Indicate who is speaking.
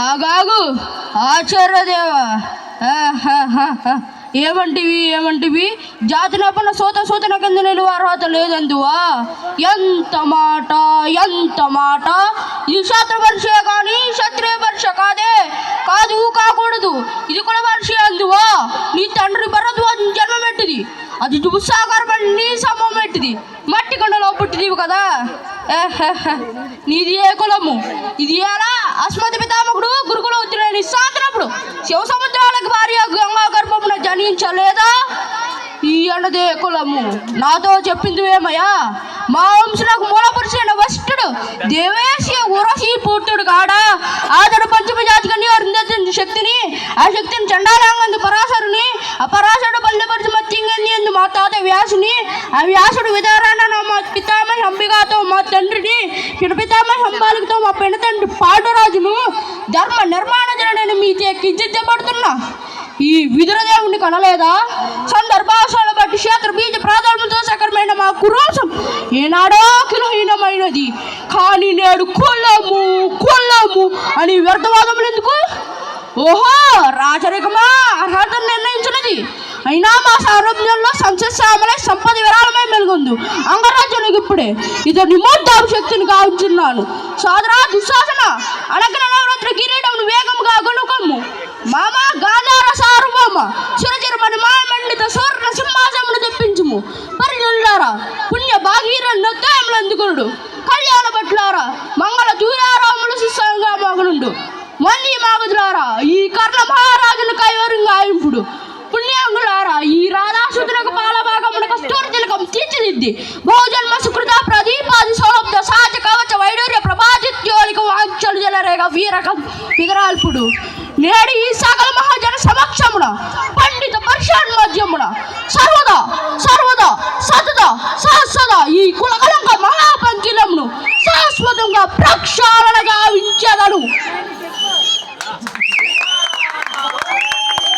Speaker 1: ఆగాగు ఆచార్యదేవా, ఏమంటివి జాతి నపన సూతన కింద నిలువ అర్హత లేదందువా? ఎంత మాట! ఇది శాస్త్రపరిచయ కానీ క్షత్రియ పరీక్ష కాకూడదు. ఇది కూడా పరిచయ అందువా? నీ తండ్రి భరద్వాజ జన్మమెట్టిది, అది దుస్సాగరపడి నీ సమం ఎట్టిది, మట్టి కొండలో పుట్టిదివు కదా. నీది ఏ కులము? ఇది ఎలా? అస్మతి పితామకుడు గురుకుల ఉత్తరేని సాగినప్పుడు శివ సముద్రాలకు భార్య గంగా గర్భమున జనించలేదా? ఈ అన్నదే కులము. నాతో చెప్పింది ఏమయ్యా? మా వంశులకు మూల పురుషుడైన వశిష్ఠుడు దేవేశీ ఉరసి పూర్తుడు కాడా? అతడు పంచమ జాతికి శక్తిని, ఆ శక్తిని చండాలంగందు పరాశరుని, ఆ పరాశరుడు బల్యపరిచి మత్తింగంది ఎందు మా తాత వ్యాసుని, ఆ వ్యాసుడు విధారణ మా పితామహ అంబికాతో మా తండ్రిని, పితామహ అంబాలికతో మా పెన తండ్రి పాండురాజును ధర్మ నిర్మాణ జనని మీతే కించబడుతున్నా ఈ విదురదేవుని కనలేదా? సందర్భాశాలను బట్టి క్షేత్ర బీజ ప్రాధాన్యతో సకరమైన మా కురోసం ఏనాడో కిలహీనమైనది. కానీ నేడు కొల్లము అని వ్యర్థవాదములు ఎందుకు? ఓహో, రాజరికమా అర్హతను నిర్ణయించినది. అయినా మా సారథ్యంలో సంశయమలై సంపద విరాళమై మెలుగొందు అంగరాజ్యానికి ఇప్పుడే ఇతని మోద్దాపు శక్తిని కావుచున్నాను. సోదరా దుశ్శాసన, అనగన నవరాత్రి కిరీటమును వేగముగా గొనుకమ్ము. మామ గాంధార సార్వభౌమ చిరచిరమని మండిత సువర్ణ సింహాసమును తెప్పించుము. పరిజనులారా, పుణ్య భాగీర నొత్తయములు అందుకునుడు. కళ్యాణ భట్లారా, మంగళ దూరారాములు శిస్సంగా మగనుండు. మళ్ళీ మాగుదులారా, ఈ కర్ణ మహారాజును కైవరంగా ఆయింపుడు. పుణ్యాంగులారా, ఈ రాధాసుతునకు పాలభాగమున కస్తూరి తిలకం తీర్చిదిద్ది బహుజన్మ సుకృత ప్రదీపాది సౌలభ్య సహజ కవచ వైడూర్య ప్రభాజిత్యోలిక వాంఛలు జలరేగ వీరకం విదరాల్పుడు. నేడు ఈ సకల మహాజన సమక్షమున పండిత పరిషాన్ మధ్యమున సర్వదా సహస్రదా ఈ కులకలంక మహాపంకిలమును శాశ్వతంగా ప్రక్షాళనగా వించెదను.